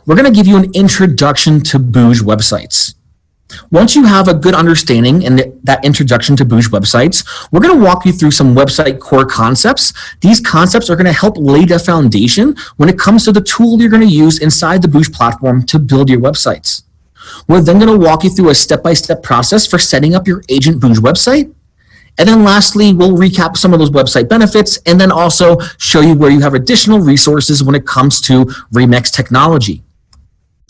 we're going to give you an introduction to Booj websites. Once you have a good understanding in that introduction to Booj websites, we're going to walk you through some website core concepts. These concepts are going to help lay the foundation when it comes to the tool you're going to use inside the Booj platform to build your websites. We're then going to walk you through a step-by-step process for setting up your Agent Booj website. And then lastly, we'll recap some of those website benefits and then also show you where you have additional resources when it comes to Remix technology.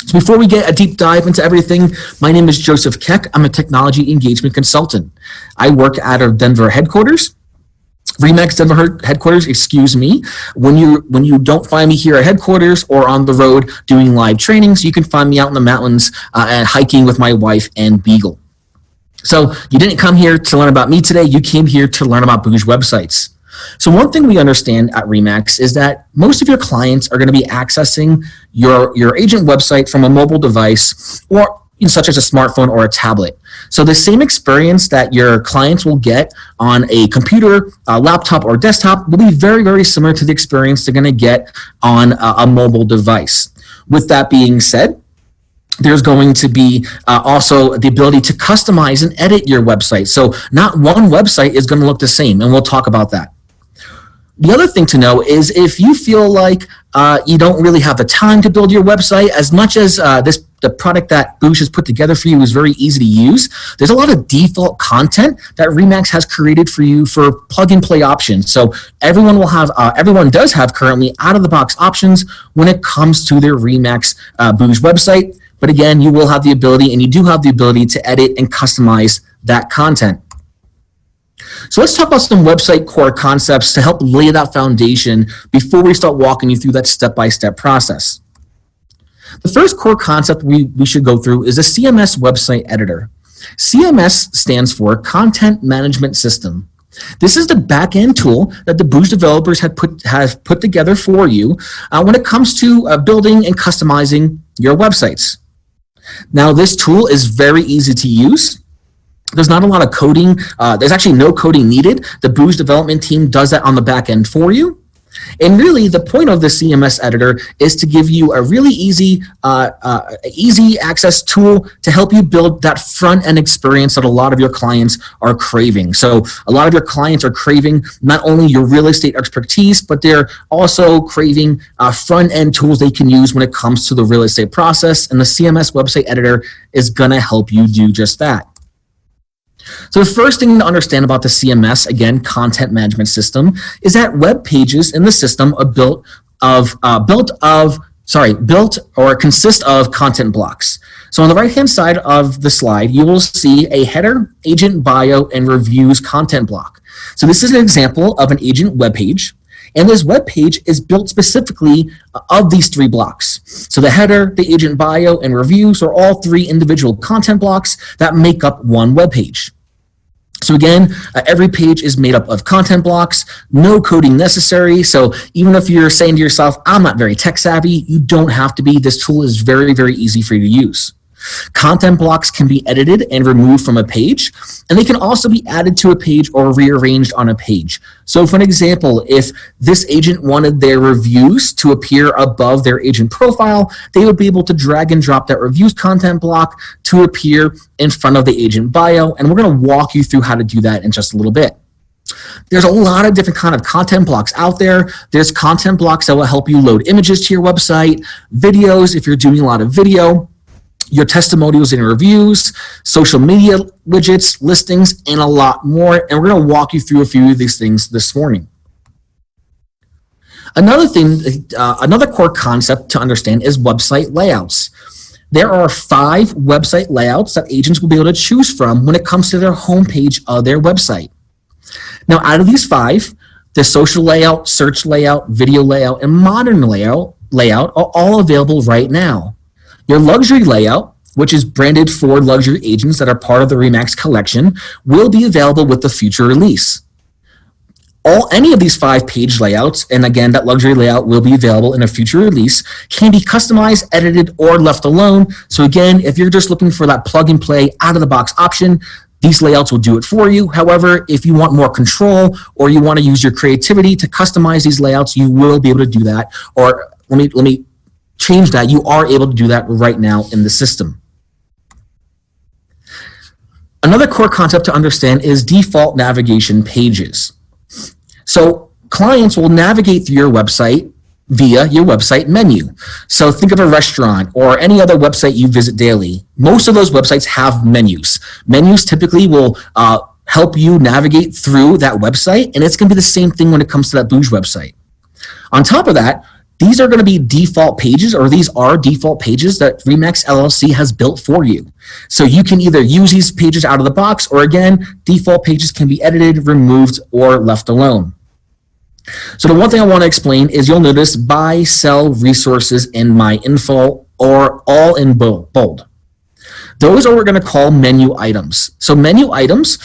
So before we get a deep dive into everything, my name is Joseph Keck. I'm a technology engagement consultant. I work at our Denver headquarters. Remix Denver headquarters, excuse me. When you don't find me here at headquarters or on the road doing live trainings, you can find me out in the mountains and hiking with my wife and Beagle. So you didn't come here to learn about me today. You came here to learn about Booj websites. So one thing we understand at Remix is that most of your clients are going to be accessing your agent website from a mobile device or such as a smartphone or a tablet. So the same experience that your clients will get on a computer, a laptop, or desktop will be very, very similar to the experience they're going to get on a mobile device. With that being said, there's going to be also the ability to customize and edit your website. So not one website is going to look the same, and we'll talk about that. The other thing to know is if you feel like you don't really have the time to build your website, as much as the product that Booj has put together for you is very easy to use, there's a lot of default content that Remix has created for you for plug and play options. So everyone does have currently out-of-the-box options when it comes to their Remix Booj website. But again, you will have the ability, and you do have the ability to edit and customize that content. So let's talk about some website core concepts to help lay that foundation before we start walking you through that step-by-step process. The first core concept we should go through is a CMS website editor. CMS stands for Content Management System. This is the back-end tool that the Booj developers have put together for you when it comes to building and customizing your websites. Now, this tool is very easy to use. There's not a lot of coding. There's actually no coding needed. The Booj development team does that on the back end for you. And really, the point of the CMS editor is to give you a really easy access tool to help you build that front end experience that a lot of your clients are craving. So a lot of your clients are craving not only your real estate expertise, but they're also craving front end tools they can use when it comes to the real estate process. And the CMS website editor is going to help you do just that. So the first thing to understand about the CMS, again, Content Management System, is that web pages in the system are built or consist of content blocks. So on the right-hand side of the slide, you will see a header, agent bio, and reviews content block. So this is an example of an agent web page. And this web page is built specifically of these three blocks. So the header, the agent bio, and reviews are all three individual content blocks that make up one web page. So again, every page is made up of content blocks, no coding necessary. So even if you're saying to yourself, I'm not very tech savvy, you don't have to be. This tool is very, very easy for you to use. Content blocks can be edited and removed from a page, and they can also be added to a page or rearranged on a page. So for an example, if this agent wanted their reviews to appear above their agent profile, they would be able to drag and drop that reviews content block to appear in front of the agent bio, and we're going to walk you through how to do that in just a little bit. There's a lot of different kind of content blocks out there. There's content blocks that will help you load images to your website, videos if you're doing a lot of video, your testimonials and reviews, social media widgets, listings, and a lot more. And we're going to walk you through a few of these things this morning. Another thing, another core concept to understand is website layouts. There are 5 website layouts that agents will be able to choose from when it comes to their homepage of their website. Now, out of these 5, the social layout, search layout, video layout, and modern layout are all available right now. Your luxury layout, which is branded for luxury agents that are part of the Remix collection, will be available with the future release. Any of these 5 page layouts, and again, that luxury layout will be available in a future release, can be customized, edited, or left alone. So again, if you're just looking for that plug and play out of the box option, these layouts will do it for you. However, if you want more control or you want to use your creativity to customize these layouts, you will be able to do that. Or let me change that, you are able to do that right now in the system. Another core concept to understand is default navigation pages. So clients will navigate through your website via your website menu. So think of a restaurant or any other website you visit daily. Most of those websites have menus. Menus typically will help you navigate through that website, and it's going to be the same thing when it comes to that Booj website. On top of that, these are going to be default pages, or these are default pages that Remax LLC has built for you. So you can either use these pages out of the box, or again, default pages can be edited, removed, or left alone. So the one thing I want to explain is you'll notice buy, sell, resources, and my info are all in bold. Those are what we're going to call menu items. So menu items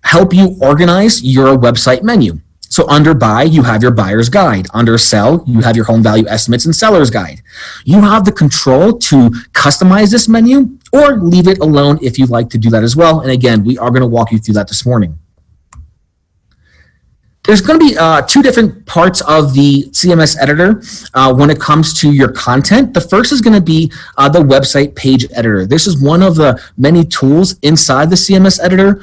help you organize your website menu. So under buy, you have your buyer's guide. Under sell, you have your home value estimates and seller's guide. You have the control to customize this menu or leave it alone if you'd like to do that as well. And again, we are going to walk you through that this morning. There's going to be two different parts of the CMS editor when it comes to your content. The first is going to be the website page editor. This is one of the many tools inside the CMS editor.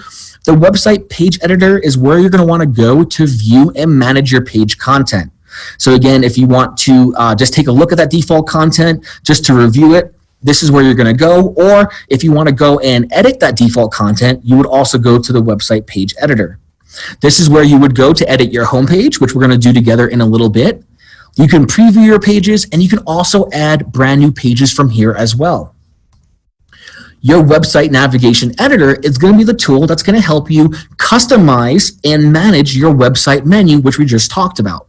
The website page editor is where you're going to want to go to view and manage your page content. So again, if you want to just take a look at that default content, just to review it, this is where you're going to go. Or if you want to go and edit that default content, you would also go to the website page editor. This is where you would go to edit your homepage, which we're going to do together in a little bit. You can preview your pages, and you can also add brand new pages from here as well. Your website navigation editor is going to be the tool that's going to help you customize and manage your website menu, which we just talked about.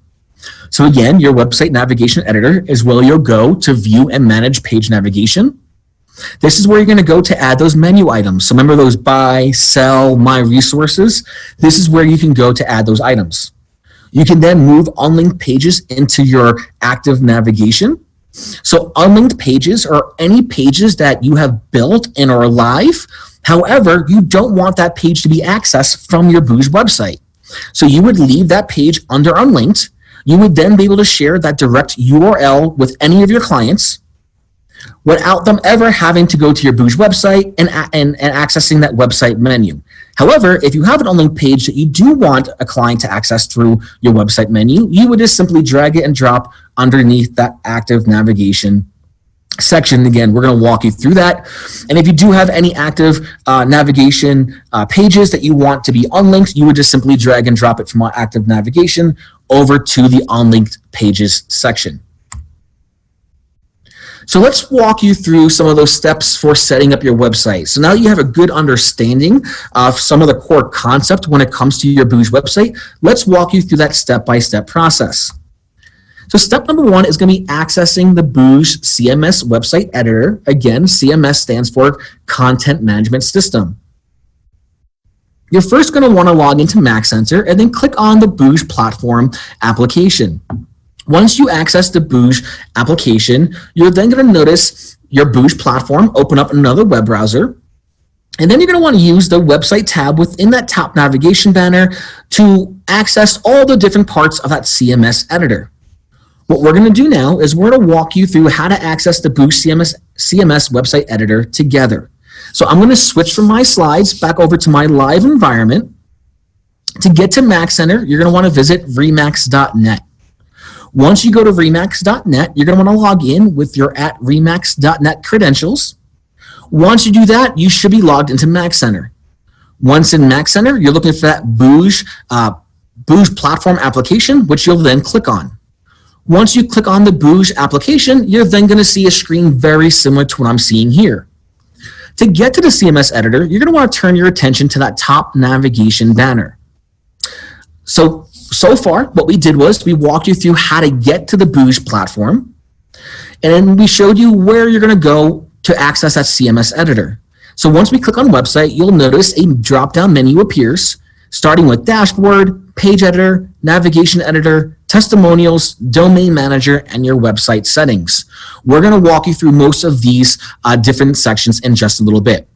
So again, your website navigation editor is where you'll go to view and manage page navigation. This is where you're going to go to add those menu items. So remember those buy, sell, my resources. This is where you can go to add those items. You can then move unlinked pages into your active navigation. So unlinked pages are any pages that you have built and are live. However, you don't want that page to be accessed from your Booj website. So you would leave that page under unlinked. You would then be able to share that direct URL with any of your clients without them ever having to go to your Booj website and accessing that website menu. However, if you have an unlinked page that you do want a client to access through your website menu, you would just simply drag it and drop underneath that active navigation section. Again, we're going to walk you through that. And if you do have any active navigation pages that you want to be unlinked, you would just simply drag and drop it from our active navigation over to the unlinked pages section. So let's walk you through some of those steps for setting up your website. So now you have a good understanding of some of the core concept when it comes to your Booj website. Let's walk you through that step-by-step process. So step number one is going to be accessing the Booj CMS website editor. Again, CMS stands for Content Management System. You're first going to want to log into MaxCenter and then click on the Booj platform application. Once you access the Booj application, you're then going to notice your Booj platform open up another web browser. And then you're going to want to use the website tab within that top navigation banner to access all the different parts of that CMS editor. What we're going to do now is we're going to walk you through how to access the Booj CMS website editor together. So I'm going to switch from my slides back over to my live environment. To get to MaxCenter, you're going to want to visit remax.net. Once you go to remax.net, you're going to want to log in with your @remax.net credentials. Once you do that, you should be logged into MaxCenter. Once in MaxCenter, you're looking for that Booj platform application, which you'll then click on. Once you click on the Booj application, you're then going to see a screen very similar to what I'm seeing here. To get to the CMS editor, you're going to want to turn your attention to that top navigation banner. So far, what we did was we walked you through how to get to the Booj platform, and then we showed you where you're going to go to access that CMS editor. So once we click on website, you'll notice a drop-down menu appears, starting with dashboard, page editor, navigation editor, testimonials, domain manager, and your website settings. We're going to walk you through most of these different sections in just a little bit.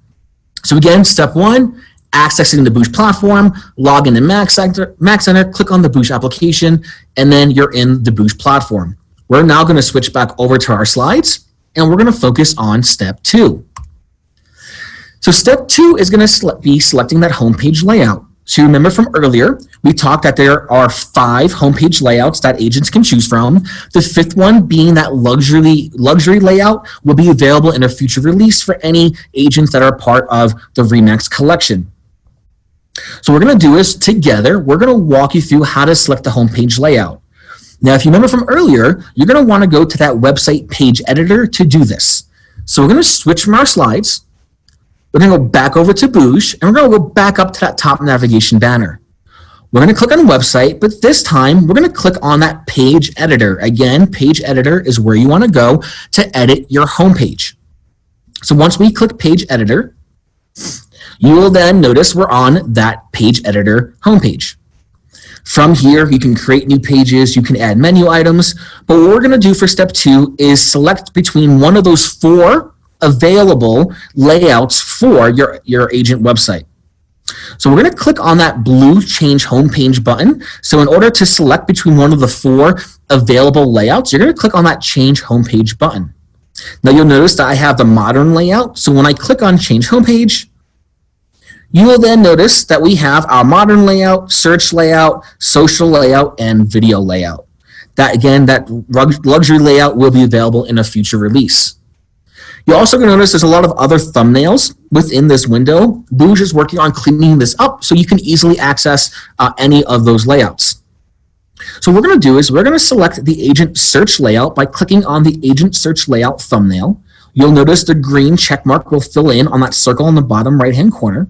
So again, step one, accessing the Booj platform, log into MaxCenter, click on the Booj application, and then you're in the Booj platform. We're now going to switch back over to our slides, and we're going to focus on step 2. So step 2 is going to be selecting that homepage layout. So you remember from earlier, we talked that there are 5 homepage layouts that agents can choose from. The 5th one, being that luxury layout, will be available in a future release for any agents that are part of the RE/MAX collection. So what we're going to do is, together, we're going to walk you through how to select the homepage layout. Now, if you remember from earlier, you're going to want to go to that website page editor to do this. So we're going to switch from our slides. We're going to go back over to Booj, and we're going to go back up to that top navigation banner. We're going to click on website, but this time we're going to click on that page editor. Again, page editor is where you want to go to edit your homepage. So once we click page editor, you will then notice we're on that page editor homepage. From here, you can create new pages, you can add menu items, but what we're going to do for step 2 is select between one of those 4 available layouts for your agent website. So we're going to click on that blue change homepage button. So in order to select between one of the 4 available layouts, you're going to click on that change homepage button. Now you'll notice that I have the modern layout. So when I click on change homepage, you will then notice that we have our modern layout, search layout, social layout, and video layout. That again, that luxury layout will be available in a future release. You're also going to notice there's a lot of other thumbnails within this window. Booj is working on cleaning this up so you can easily access any of those layouts. So what we're going to do is we're going to select the agent search layout by clicking on the agent search layout thumbnail. You'll notice the green check mark will fill in on that circle in the bottom right-hand corner.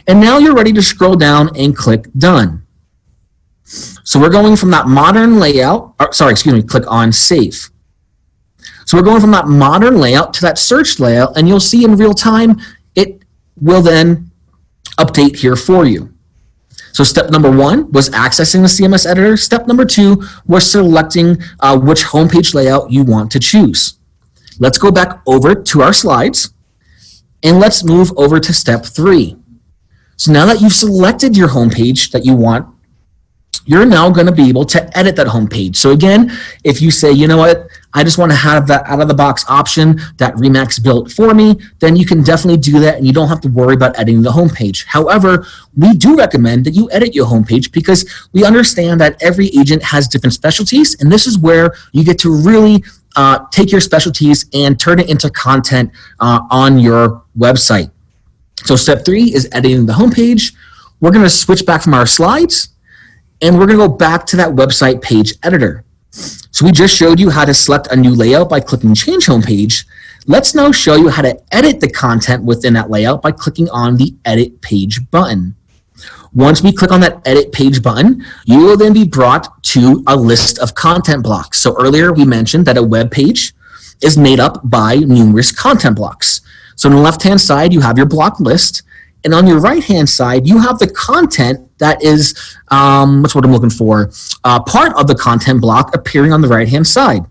And now you're ready to scroll down and click done. So we're going from that modern layout, click on save. So we're going from that modern layout to that search layout, and you'll see in real time, it will then update here for you. So step number 1 was accessing the CMS editor. Step number 2 was selecting which homepage layout you want to choose. Let's go back over to our slides, and let's move over to step 3. So now that you've selected your homepage that you want, you're now going to be able to edit that homepage. So again, if you say, you know what, I just want to have that out-of-the-box option that RE/MAX built for me, then you can definitely do that, and you don't have to worry about editing the homepage. However, we do recommend that you edit your homepage because we understand that every agent has different specialties, and this is where you get to really take your specialties and turn it into content on your website. So step 3 is editing the homepage. We're going to switch back from our slides, and we're going to go back to that website page editor. So we just showed you how to select a new layout by clicking change homepage. Let's now show you how to edit the content within that layout by clicking on the edit page button. Once we click on that edit page button, you will then be brought to a list of content blocks. So earlier we mentioned that a web page is made up by numerous content blocks. So on the left-hand side, you have your block list, and on your right-hand side, you have the content that is, what's what I'm looking for, part of the content block appearing on the right-hand side.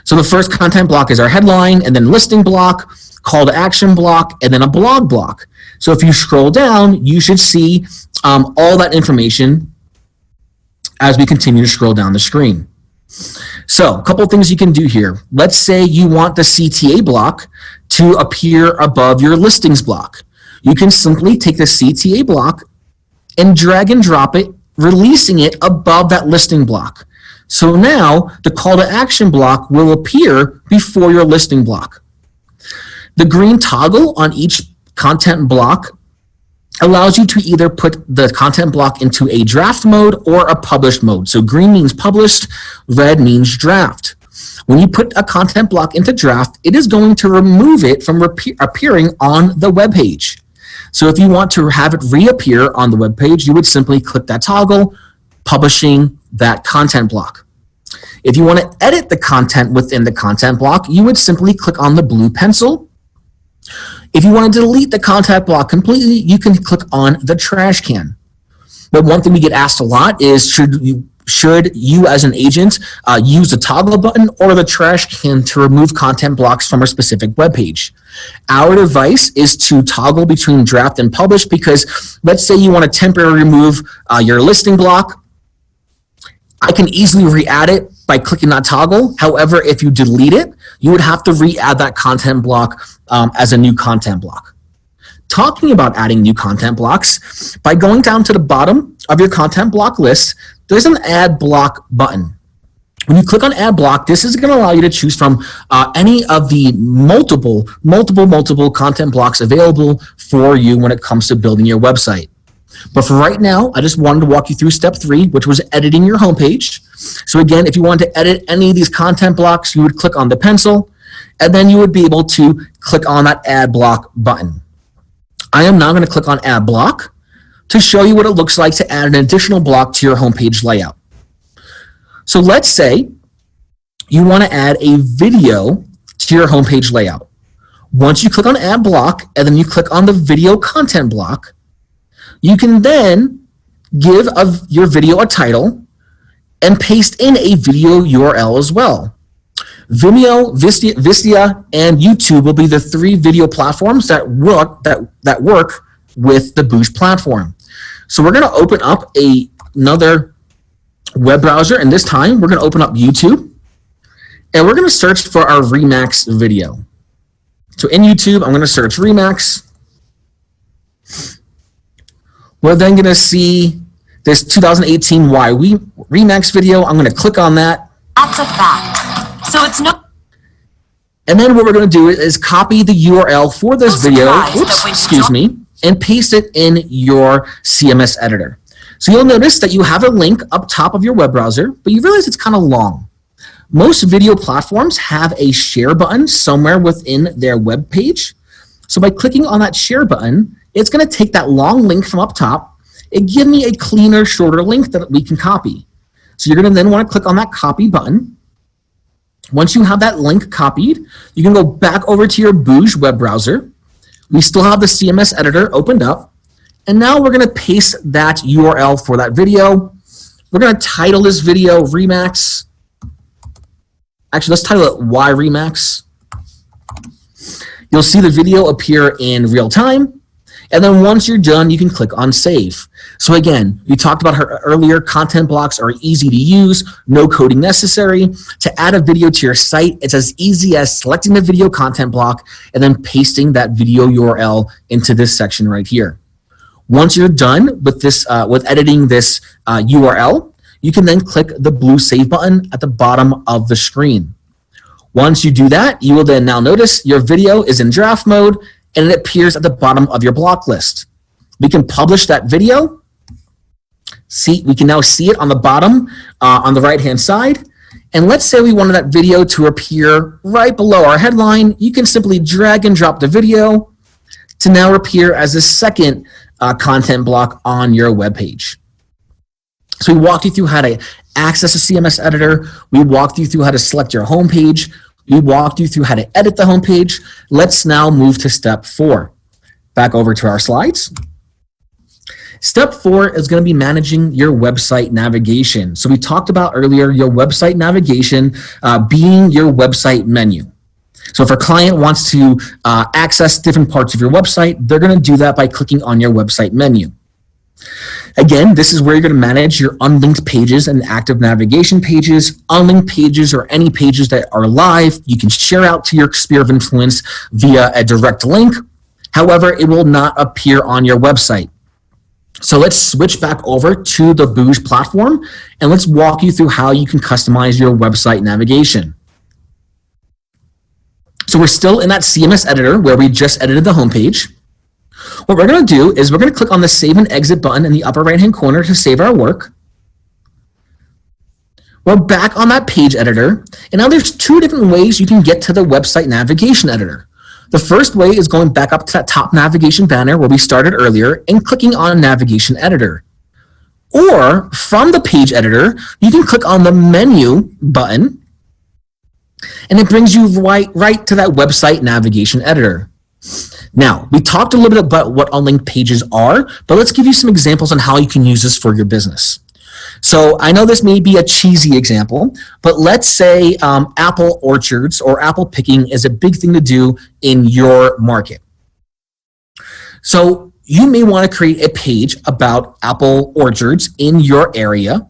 So the first content block is our headline, and then listing block, call to action block, and then a blog block. So if you scroll down, you should see all that information as we continue to scroll down the screen. So a couple of things you can do here. Let's say you want the CTA block to appear above your listings block. You can simply take the CTA block and drag and drop it, releasing it above that listing block. So now the call to action block will appear before your listing block. The green toggle on each content block allows you to either put the content block into a draft mode or a published mode. So green means published, red means draft. When you put a content block into draft, it is going to remove it from appearing on the web page. So if you want to have it reappear on the web page, you would simply click that toggle, publishing that content block. If you want to edit the content within the content block, you would simply click on the blue pencil. If you want to delete the content block completely, you can click on the trash can. But one thing we get asked a lot is, should you as an agent use the toggle button or the trash can to remove content blocks from a specific web page? Our advice is to toggle between draft and publish, because let's say you want to temporarily remove your listing block. I can easily re-add it by clicking that toggle. However, if you delete it, you would have to re-add that content block as a new content block. Talking about adding new content blocks, by going down to the bottom of your content block list, there's an add block button. When you click on add block, this is going to allow you to choose from any of the multiple content blocks available for you when it comes to building your website. But for right now, I just wanted to walk you through step 3, which was editing your homepage. So again, if you wanted to edit any of these content blocks, you would click on the pencil, and then you would be able to click on that add block button. I am now going to click on add block to show you what it looks like to add an additional block to your homepage layout. So let's say you want to add a video to your homepage layout. Once you click on add block and then you click on the video content block, you can then give your video a title and paste in a video URL as well. Vimeo, Vistia, and YouTube will be the 3 video platforms that work with the Booj platform. So we're going to open up another web browser, and this time we're going to open up YouTube, and we're going to search for our Remax video. So in YouTube, I'm going to search Remax. We're then going to see this 2018 Remax video. I'm going to click on that. That's a fact. So it's no. And then what we're going to do is copy the URL for this video, and paste it in your CMS editor. So you'll notice that you have a link up top of your web browser, but you realize it's kind of long. Most video platforms have a share button somewhere within their web page. So by clicking on that share button, it's going to take that long link from up top and give me a cleaner, shorter link that we can copy. So you're going to then want to click on that copy button. Once you have that link copied, you can go back over to your Booj web browser. We still have the CMS editor opened up. And now we're going to paste that URL for that video. We're going to title this video Remax. Actually, let's title it Why Remax. You'll see the video appear in real time. And then once you're done, you can click on Save. So again, we talked about earlier, content blocks are easy to use, no coding necessary. To add a video to your site, it's as easy as selecting the video content block and then pasting that video URL into this section right here. Once you're done with this, with editing this URL, you can then click the blue Save button at the bottom of the screen. Once you do that, you will then now notice your video is in draft mode and it appears at the bottom of your block list. We can publish that video. We can now see it on the bottom on the right-hand side. And let's say we wanted that video to appear right below our headline. You can simply drag and drop the video to now appear as a second content block on your web page. So we walked you through how to access a CMS editor. We walked you through how to select your home page. We walked you through how to edit the home page. Let's now move to step 4. Back over to our slides. Step 4 is going to be managing your website navigation. So we talked about earlier your website navigation being your website menu. So if a client wants to access different parts of your website, they're going to do that by clicking on your website menu. Again, this is where you're going to manage your unlinked pages and active navigation pages. Unlinked pages or any pages that are live, you can share out to your sphere of influence via a direct link. However, it will not appear on your website. So let's switch back over to the Booj platform and let's walk you through how you can customize your website navigation. So we're still in that CMS editor where we just edited the homepage. What we're going to do is we're going to click on the Save and Exit button in the upper right-hand corner to save our work. We're back on that page editor, and now there's 2 different ways you can get to the website navigation editor. The first way is going back up to that top navigation banner where we started earlier and clicking on Navigation Editor. Or from the page editor, you can click on the Menu button, and it brings you right to that website navigation editor. Now, we talked a little bit about what unlinked pages are, but let's give you some examples on how you can use this for your business. So I know this may be a cheesy example, but let's say apple orchards or apple picking is a big thing to do in your market. So you may want to create a page about apple orchards in your area.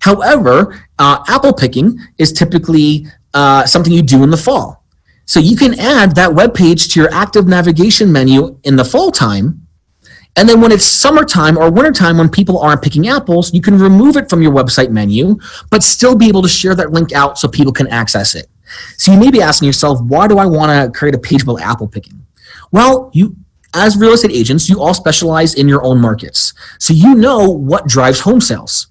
However, apple picking is typically something you do in the fall. So you can add that web page to your active navigation menu in the fall time. And then when it's summertime or wintertime when people aren't picking apples, you can remove it from your website menu, but still be able to share that link out so people can access it. So you may be asking yourself, why do I want to create a page about apple picking? Well, you, as real estate agents, you all specialize in your own markets. So you know what drives home sales.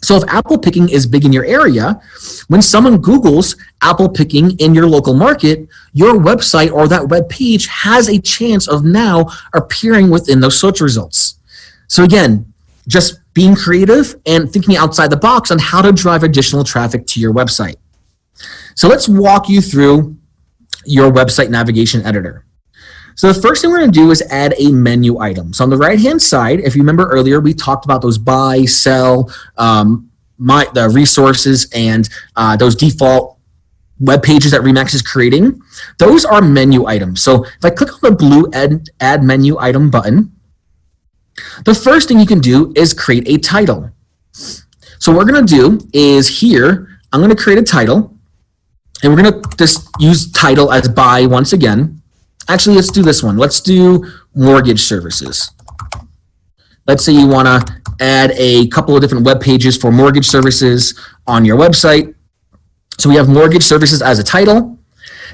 So if apple picking is big in your area, when someone Googles apple picking in your local market, your website or that web page has a chance of now appearing within those search results. So again, just being creative and thinking outside the box on how to drive additional traffic to your website. So let's walk you through your website navigation editor. So the first thing we're going to do is add a menu item. So on the right-hand side, if you remember earlier, we talked about those buy, sell, the resources, and those default web pages that Remax is creating. Those are menu items. So if I click on the blue add menu item button, the first thing you can do is create a title. So what we're going to do is here, I'm going to create a title, and we're going to just use title as buy once again. Actually, let's do this one. Let's do mortgage services. Let's say you want to add a couple of different web pages for mortgage services on your website. So we have mortgage services as a title.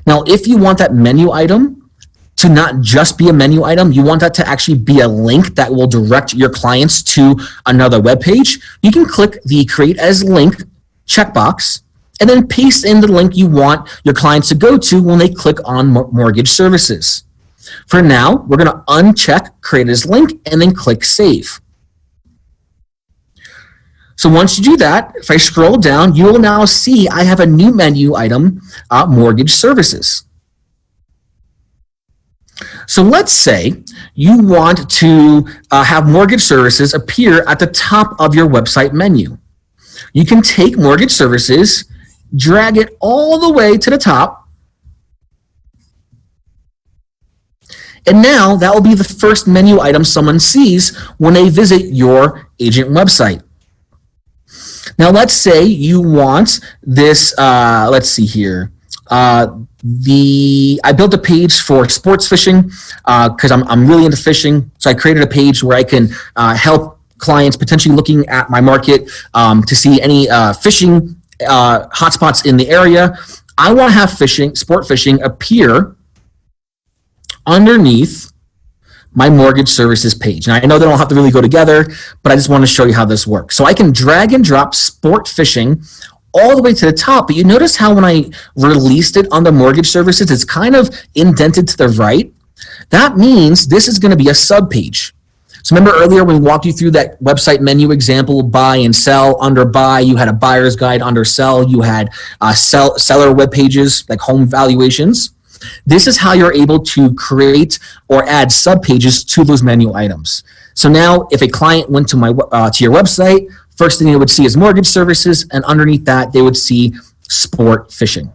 Now, if you want that menu item to not just be a menu item, you want that to actually be a link that will direct your clients to another web page, you can click the Create as Link checkbox and then paste in the link you want your clients to go to when they click on mortgage services. For now, we're going to uncheck Create as Link and then click Save. So once you do that, if I scroll down, you will now see I have a new menu item, mortgage services. So let's say you want to have mortgage services appear at the top of your website menu. You can take mortgage services, drag it all the way to the top, and now that will be the first menu item someone sees when they visit your agent website. Now let's say you want this, let's see here, I built a page for sports fishing because I'm really into fishing, so I created a page where I can help clients potentially looking at my market to see any fishing hotspots in the area. I want to have sport fishing appear underneath my mortgage services page. Now I know they don't have to really go together, but I just want to show you how this works. So I can drag and drop sport fishing all the way to the top, but you notice how when I released it on the mortgage services, it's kind of indented to the right. That means this is going to be a sub page. So remember earlier when we walked you through that website menu example, buy and sell. Under buy, you had a buyer's guide. Under sell, you had seller web pages like home valuations. This is how you're able to create or add sub pages to those menu items. So now if a client went to your website, first thing they would see is mortgage services, and underneath that they would see sport fishing.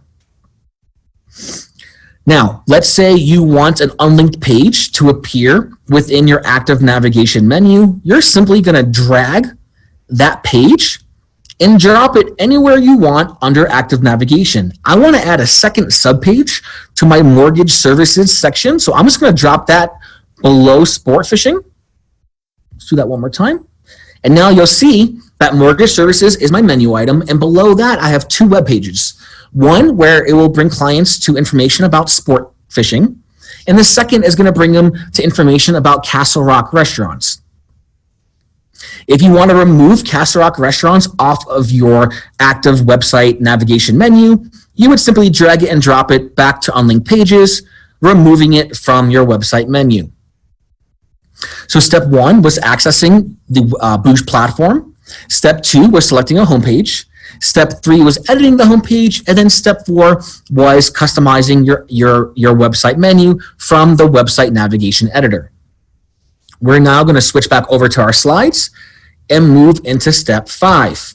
Now, let's say you want an unlinked page to appear within your active navigation menu. You're simply going to drag that page and drop it anywhere you want under active navigation. I want to add a second subpage to my mortgage services section, so I'm just going to drop that below sport fishing. Let's do that one more time. And now you'll see that mortgage services is my menu item, and below that I have two web pages. One where it will bring clients to information about sport fishing, and the second is going to bring them to information about Castle Rock restaurants. If you want to remove Castle Rock restaurants off of your active website navigation menu, you would simply drag it and drop it back to unlinked pages, removing it from your website menu. So step one was accessing the Booj platform. Step two was selecting a homepage. Step three was editing the homepage, and then step four was customizing your website menu from the website navigation editor. We're now going to switch back over to our slides and move into step 5.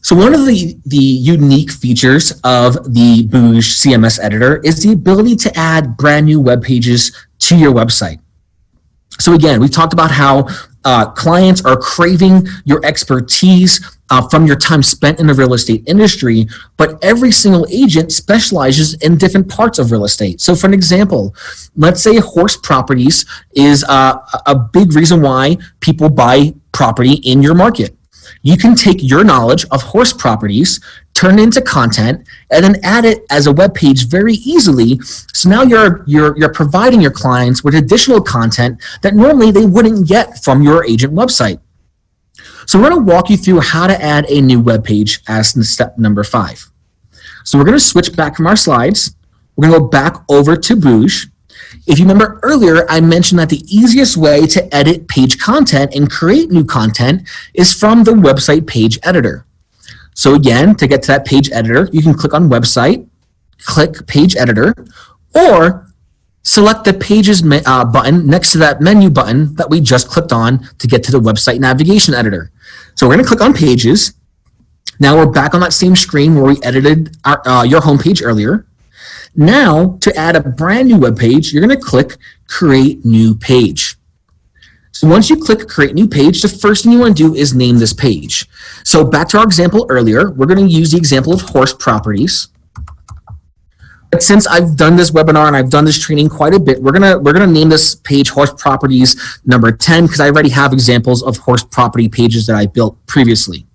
So one of the unique features of the Booj CMS editor is the ability to add brand new web pages to your website. So again, we talked about how clients are craving your expertise from your time spent in the real estate industry, but every single agent specializes in different parts of real estate. So for an example, let's say horse properties is a big reason why people buy property in your market. You can take your knowledge of horse properties, turn it into content, and then add it as a web page very easily. So now you're providing your clients with additional content that normally they wouldn't get from your agent website. So we're going to walk you through how to add a new web page as step number 5. So we're going to switch back from our slides. We're going to go back over to Booj. If you remember earlier, I mentioned that the easiest way to edit page content and create new content is from the website page editor. So again, to get to that page editor, you can click on website, click page editor, or select the pages button next to that menu button that we just clicked on to get to the website navigation editor. So we're going to click on pages. Now we're back on that same screen where we edited your homepage earlier. Now, to add a brand new web page, you're going to click Create New Page. So once you click Create New Page, the first thing you want to do is name this page. So back to our example earlier, we're going to use the example of horse properties. But since I've done this webinar and I've done this training quite a bit, we're gonna name this page Horse Properties number 10 because I already have examples of horse property pages that I built previously.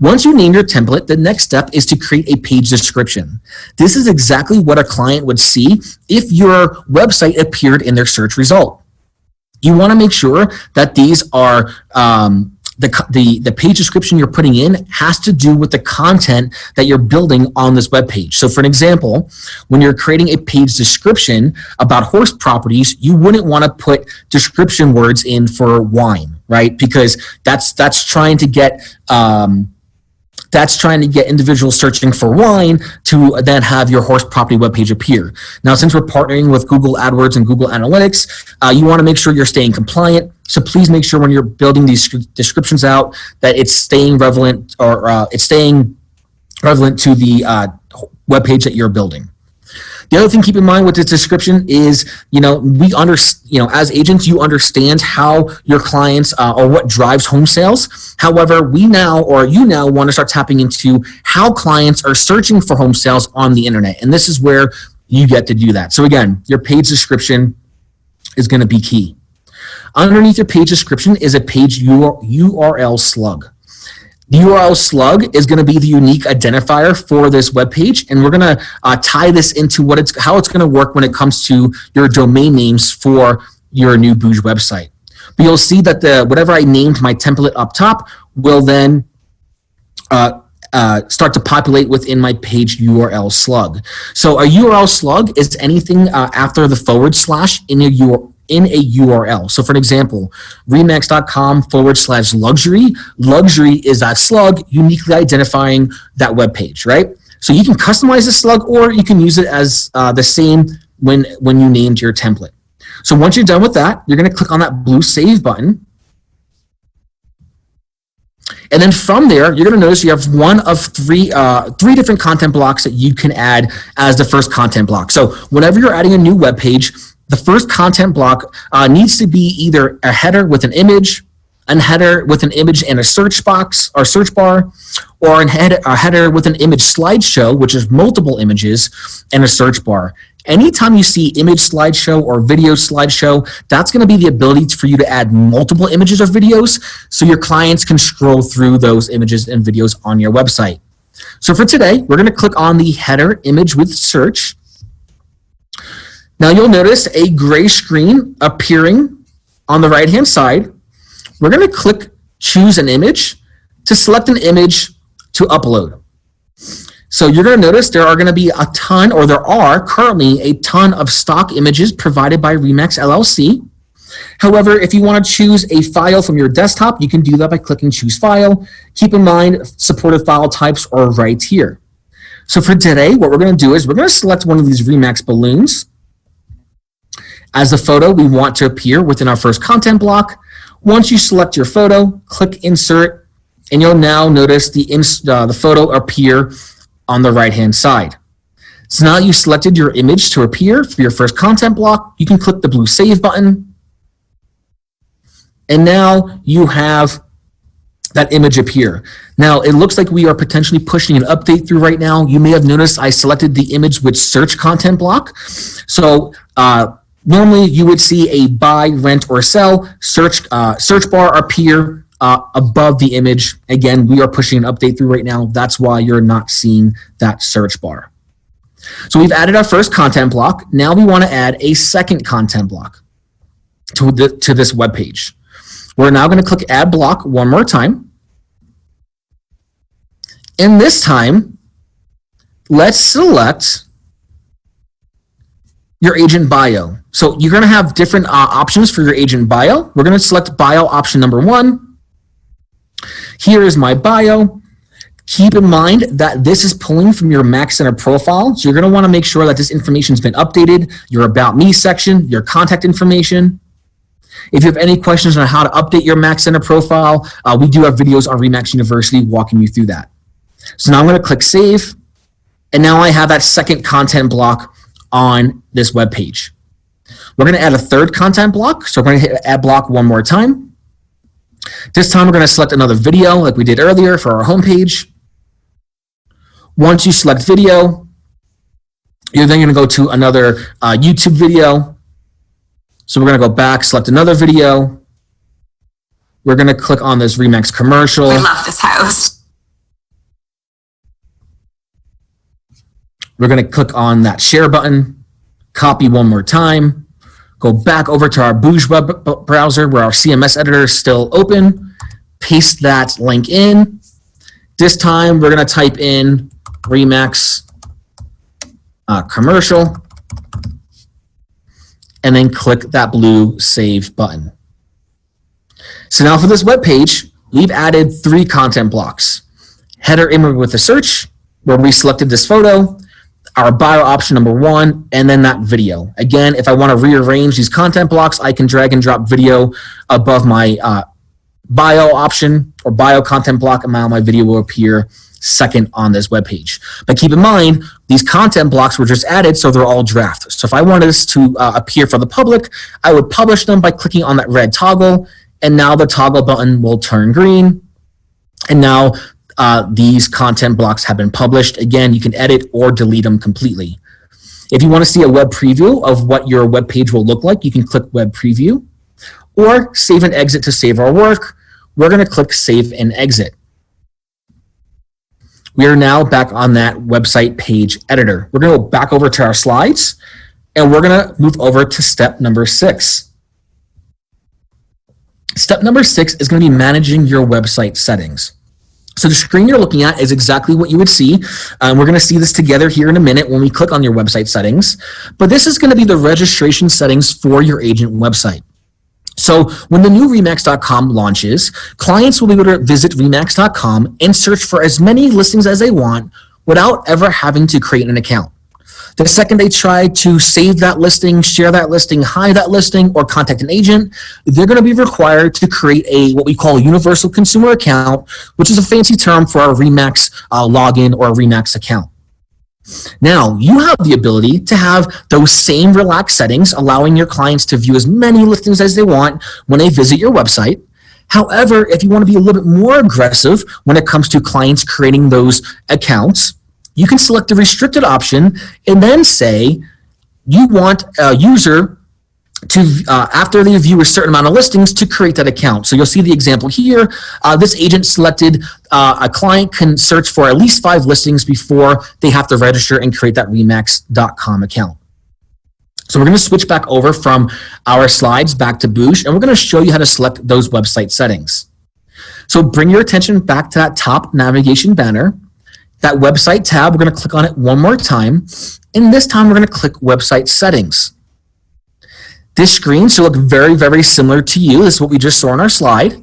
Once you name your template, the next step is to create a page description. This is exactly what a client would see if your website appeared in their search result. You want to make sure that these are the page description you're putting in has to do with the content that you're building on this web page. So for an example, when you're creating a page description about horse properties, you wouldn't want to put description words in for wine, right? Because that's trying to get individuals searching for wine to then have your horse property webpage appear. Now, since we're partnering with Google AdWords and Google Analytics, you want to make sure you're staying compliant. So please make sure when you're building these descriptions out that it's staying relevant or it's staying relevant to the webpage that you're building. The other thing to keep in mind with this description is, as agents, you understand how your clients or what drives home sales. However, you now want to start tapping into how clients are searching for home sales on the internet. And this is where you get to do that. So again, your page description is going to be key. Underneath your page description is a page URL slug. The URL slug is going to be the unique identifier for this web page, and we're going to tie this into how it's going to work when it comes to your domain names for your new Booj website. But you'll see that whatever I named my template up top will then start to populate within my page URL slug. So a URL slug is anything after the / in a URL. So for an example, remax.com/luxury. Luxury is that slug uniquely identifying that web page, right? So you can customize the slug or you can use it as the same when you named your template. So once you're done with that, you're going to click on that blue save button. And then from there, you're going to notice you have one of three different content blocks that you can add as the first content block. So whenever you're adding a new web page, the first content block needs to be either a header with an image, a header with an image and a search box or search bar, or a header with an image slideshow, which is multiple images, and a search bar. Anytime you see image slideshow or video slideshow, that's going to be the ability for you to add multiple images or videos so your clients can scroll through those images and videos on your website. So for today, we're going to click on the header image with search. Now you'll notice a gray screen appearing on the right-hand side. We're going to click Choose an Image to select an image to upload. So you're going to notice there are going to be there are currently a ton of stock images provided by Remax LLC. However, if you want to choose a file from your desktop, you can do that by clicking Choose File. Keep in mind, supported file types are right here. So for today, what we're going to do is we're going to select one of these Remax balloons as the photo we want to appear within our first content block. Once you select your photo, click Insert, and you'll now notice the photo appear on the right-hand side. So now you selected your image to appear for your first content block. You can click the blue Save button, And now you have that image appear. Now, it looks like we are potentially pushing an update through right now. You may have noticed I selected the image with search content block. So normally you would see a buy, rent, or sell search bar appear above the image. Again, we are pushing an update through right now. That's why you're not seeing that search bar. So we've added our first content block. Now we want to add a second content block to this web page. We're now going to click Add Block one more time. And this time, let's select your agent bio. So you're going to have different options for your agent bio. We're going to select bio option number 1. Here is my bio. Keep in mind that this is pulling from your Mac Center profile. So you're going to want to make sure that this information has been updated, your About Me section, your contact information. If you have any questions on how to update your Mac Center profile, we do have videos on Remax University walking you through that. So now I'm going to click Save, and now I have that second content block on this web page. We're going to add a third content block, so we're going to hit Add Block one more time. This time we're going to select another video like we did earlier for our homepage. Once you select video, you're then going to go to another YouTube video. So we're going to go back, select another video. We're going to click on this Remax commercial. We love this house. We're going to click on that share button, copy one more time, go back over to our Booj web browser where our CMS editor is still open, paste that link in. This time we're going to type in Remax commercial, and then click that blue Save button. So now for this web page, we've added 3 content blocks. Header image with a search, where we selected this photo, our bio option number 1, and then that video. Again, if I want to rearrange these content blocks, I can drag and drop video above my bio option or bio content block, and now my video will appear second on this web page. But keep in mind, these content blocks were just added, so they're all draft. So if I wanted this to appear for the public, I would publish them by clicking on that red toggle, and now the toggle button will turn green. And now these content blocks have been published. Again, you can edit or delete them completely. If you want to see a web preview of what your web page will look like, you can click Web Preview, or Save and Exit to save our work. We're going to click Save and Exit. We are now back on that website page editor. We're going to go back over to our slides, and we're going to move over to step number 6. Step number 6 is going to be managing your website settings. So the screen you're looking at is exactly what you would see. We're going to see this together here in a minute when we click on your website settings. But this is going to be the registration settings for your agent website. So when the new Remax.com launches, clients will be able to visit Remax.com and search for as many listings as they want without ever having to create an account. The second they try to save that listing, share that listing, hide that listing, or contact an agent, they're going to be required to create a what we call a universal consumer account, which is a fancy term for a Remax login or a Remax account. Now, you have the ability to have those same relaxed settings, allowing your clients to view as many listings as they want when they visit your website. However, if you want to be a little bit more aggressive when it comes to clients creating those accounts, you can select the restricted option and then say you want a user to, after they view a certain amount of listings, to create that account. So you'll see the example here. This agent selected a client can search for at least 5 listings before they have to register and create that Remax.com account. So we're going to switch back over from our slides back to Booj, and we're going to show you how to select those website settings. So bring your attention back to that top navigation banner. That website tab, we're going to click on it one more time, and this time we're going to click Website Settings. This screen should look very, very similar to you. This is what we just saw on our slide.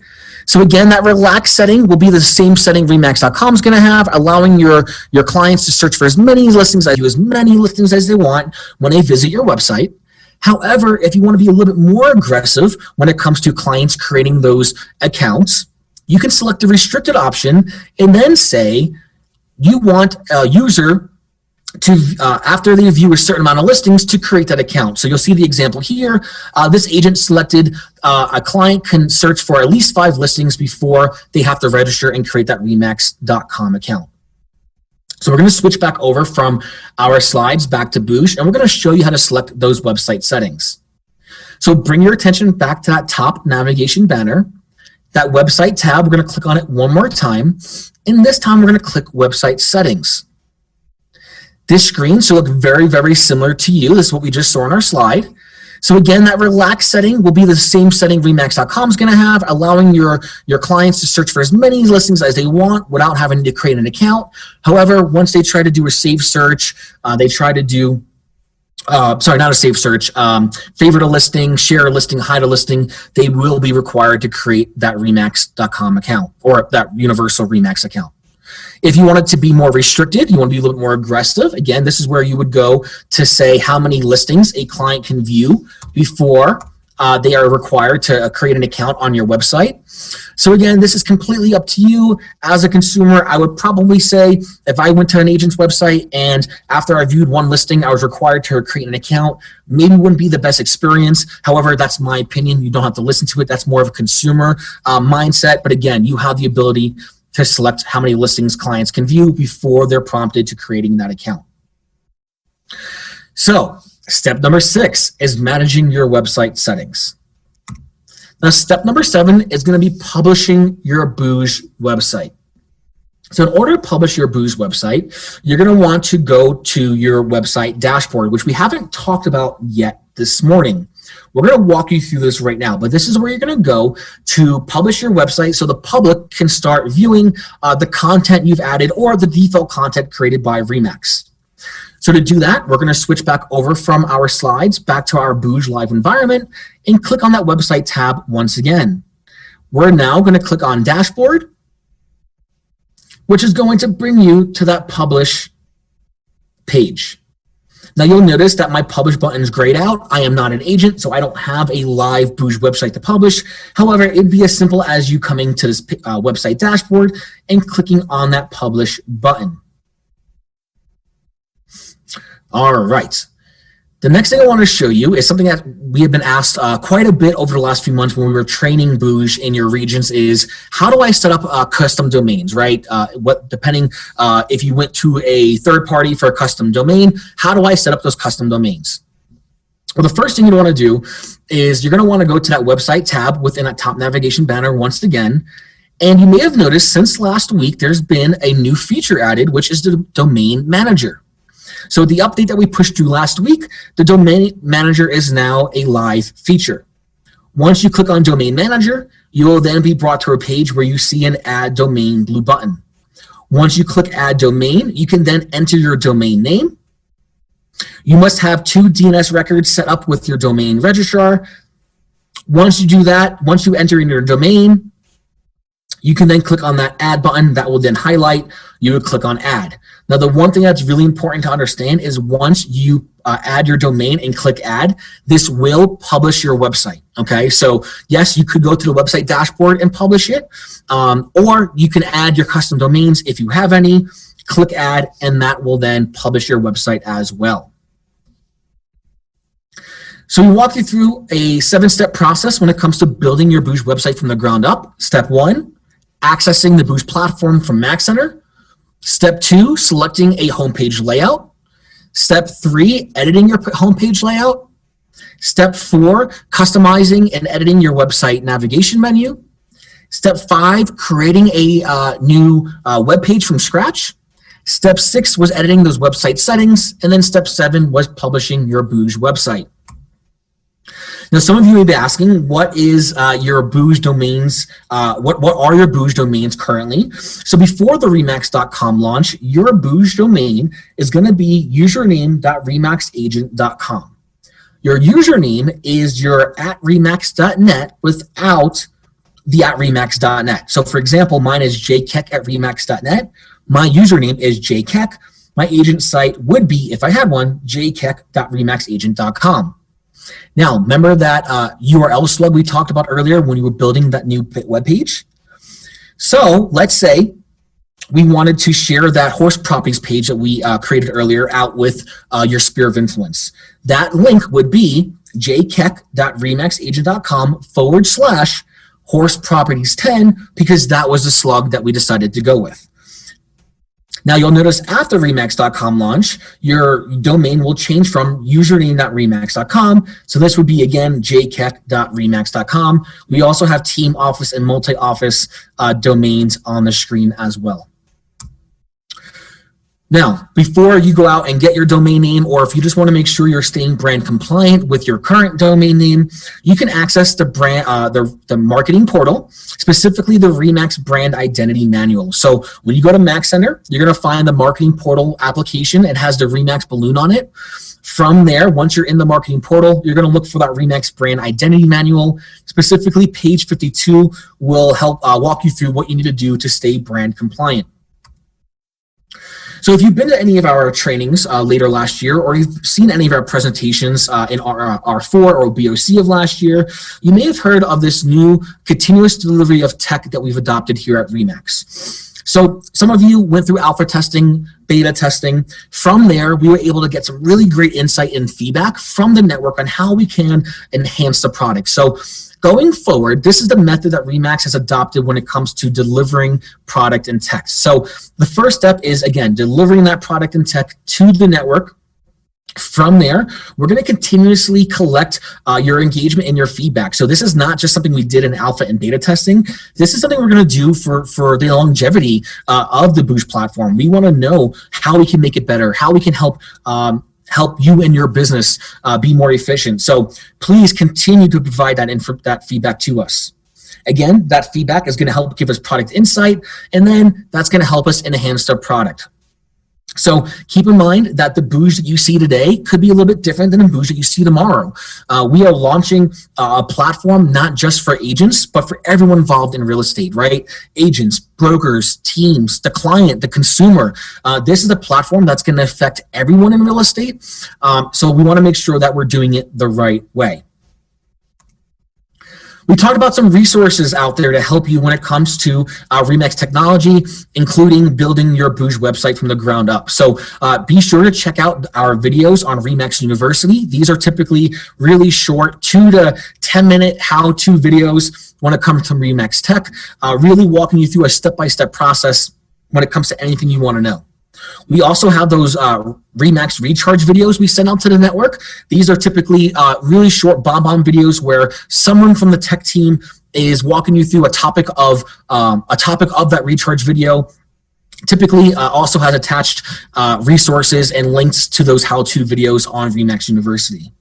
So again, that relaxed setting will be the same setting Remax.com is going to have, allowing your clients to search for as many listings as they want when they visit your website. However, if you want to be a little bit more aggressive when it comes to clients creating those accounts, you can select the restricted option and then say you want a user after they view a certain amount of listings to create that account. So you'll see the example here. This agent selected a client can search for at least 5 listings before they have to register and create that Remax.com account. So we're going to switch back over from our slides back to Booj, and we're going to show you how to select those website settings. So bring your attention back to that top navigation banner. That website tab, we're going to click on it one more time. And this time we're going to click website settings. This screen should look very, very similar to you. This is what we just saw on our slide. So again, that relaxed setting will be the same setting Remax.com is going to have, allowing your clients to search for as many listings as they want without having to create an account. However, once they try to do a save search, they try to do, sorry, not a save search, favorite a listing, share a listing, hide a listing, they will be required to create that Remax.com account or that universal Remax account. If you want it to be more restricted, you want to be a little bit more aggressive, again, this is where you would go to say how many listings a client can view before they are required to create an account on your website. So again, this is completely up to you. As a consumer, I would probably say if I went to an agent's website and after I viewed one listing, I was required to create an account, maybe wouldn't be the best experience. However, that's my opinion. You don't have to listen to it. That's more of a consumer mindset. But again, you have the ability to select how many listings clients can view before they're prompted to creating that account. So step number 6 is managing your website settings. Now step number 7 is going to be publishing your Booj website. So in order to publish your Booj website, you're going to want to go to your website dashboard, which we haven't talked about yet this morning. We're going to walk you through this right now, but this is where you're going to go to publish your website so the public can start viewing the content you've added or the default content created by Remax. So to do that, we're going to switch back over from our slides back to our Booj Live environment and click on that website tab once again. We're now going to click on Dashboard, which is going to bring you to that Publish page. Now you'll notice that my Publish button is grayed out. I am not an agent, so I don't have a live Booj website to publish. However, it'd be as simple as you coming to this website dashboard and clicking on that Publish button. All right. The next thing I want to show you is something that we have been asked quite a bit over the last few months when we were training Booj in your regions is how do I set up custom domains, right? Depending if you went to a third party for a custom domain, how do I set up those custom domains? Well, the first thing you want to do is you're going to want to go to that website tab within that top navigation banner once again. And you may have noticed since last week, there's been a new feature added, which is the Domain Manager. So the update that we pushed through last week, the Domain Manager is now a live feature. Once you click on Domain Manager, you will then be brought to a page where you see an Add Domain blue button. Once you click Add Domain, you can then enter your domain name. You must have 2 DNS records set up with your domain registrar. Once you do that, once you enter in your domain, you can then click on that Add button that will then highlight. You would click on Add. Now, the one thing that's really important to understand is once you add your domain and click Add, this will publish your website, okay? So, yes, you could go to the website dashboard and publish it, or you can add your custom domains if you have any, click Add, and that will then publish your website as well. So we walked you through a 7-step process when it comes to building your Booj website from the ground up. Step 1, accessing the Booj platform from Mac Center. Step 2, selecting a homepage layout. Step 3, editing your homepage layout. Step 4, customizing and editing your website navigation menu. Step 5, creating a new web page from scratch. Step 6 was editing those website settings. And then step 7 was publishing your Booj website. Now, some of you may be asking, what is your Booj domains? What are your Booj domains currently? So before the Remax.com launch, your Booj domain is going to be username.remaxagent.com. Your username is your @remax.net without the @remax.net. So for example, mine is jkeck@remax.net. My username is jkeck. My agent site would be, if I had one, jkeck.remaxagent.com. Now, remember that URL slug we talked about earlier when you were building that new web page? So let's say we wanted to share that horse properties page that we created earlier out with your sphere of influence. That link would be jkeck.remaxagent.com/horse properties 10, because that was the slug that we decided to go with. Now you'll notice after remax.com launch, your domain will change from username.remax.com. So this would be, again, jkeck.remax.com. We also have team office and multi-office domains on the screen as well. Now, before you go out and get your domain name, or if you just want to make sure you're staying brand compliant with your current domain name, you can access the brand, the marketing portal, specifically the Remax Brand Identity Manual. So when you go to Max Center, you're going to find the marketing portal application. It has the Remax balloon on it. From there, once you're in the marketing portal, you're going to look for that Remax Brand Identity Manual. Specifically, page 52 will help walk you through what you need to do to stay brand compliant. So if you've been to any of our trainings later last year, or you've seen any of our presentations in R4 or BOC of last year, you may have heard of this new continuous delivery of tech that we've adopted here at Remax. So some of you went through alpha testing, beta testing. From there, we were able to get some really great insight and feedback from the network on how we can enhance the product. So going forward, this is the method that Remax has adopted when it comes to delivering product and tech. So the first step is, again, delivering that product and tech to the network. From there, we're going to continuously collect your engagement and your feedback. So this is not just something we did in alpha and beta testing. This is something we're going to do for the longevity of the Booj platform. We want to know how we can make it better, how we can help you and your business be more efficient. So please continue to provide that feedback to us. Again, that feedback is going to help give us product insight, and then that's going to help us enhance our product. So keep in mind that the Booj that you see today could be a little bit different than the Booj that you see tomorrow. We are launching a platform not just for agents, but for everyone involved in real estate, right? Agents, brokers, teams, the client, the consumer. This is a platform that's going to affect everyone in real estate. So we want to make sure that we're doing it the right way. We talked about some resources out there to help you when it comes to Remax technology, including building your Booj website from the ground up. So be sure to check out our videos on Remax University. These are typically really short, 2 to 10 minute how-to videos when it comes to Remax tech, really walking you through a step-by-step process when it comes to anything you want to know. We also have those Remax recharge videos we send out to the network. These are typically really short bomb videos where someone from the tech team is walking you through a topic of that recharge video. Typically also has attached resources and links to those how-to videos on Remax University.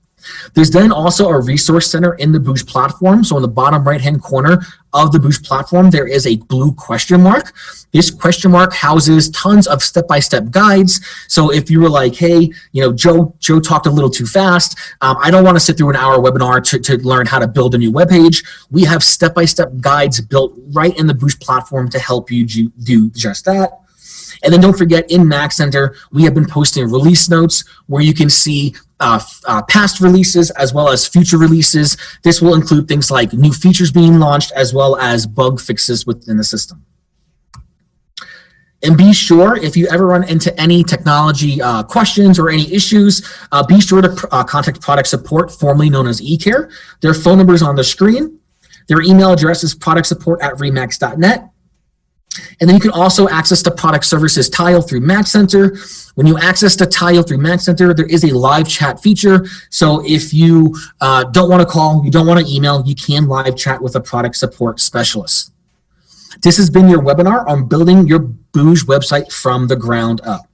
There's then also a resource center in the Booj platform. So in the bottom right-hand corner of the Booj platform, there is a blue question mark. This question mark houses tons of step-by-step guides. So if you were like, hey, Joe talked a little too fast. I don't want to sit through an hour webinar to learn how to build a new web page. We have step-by-step guides built right in the Booj platform to help you do just that. And then don't forget, in Max Center, we have been posting release notes where you can see past releases as well as future releases. This will include things like new features being launched as well as bug fixes within the system. And be sure, if you ever run into any technology questions or any issues, be sure to contact product support, formerly known as eCare. Their phone number is on the screen. Their email address is productsupport@remax.net. And then you can also access the product services tile through Max Center. When you access the tile through Max Center, there is a live chat feature. So if you don't want to call, you don't want to email, you can live chat with a product support specialist. This has been your webinar on building your Booj website from the ground up.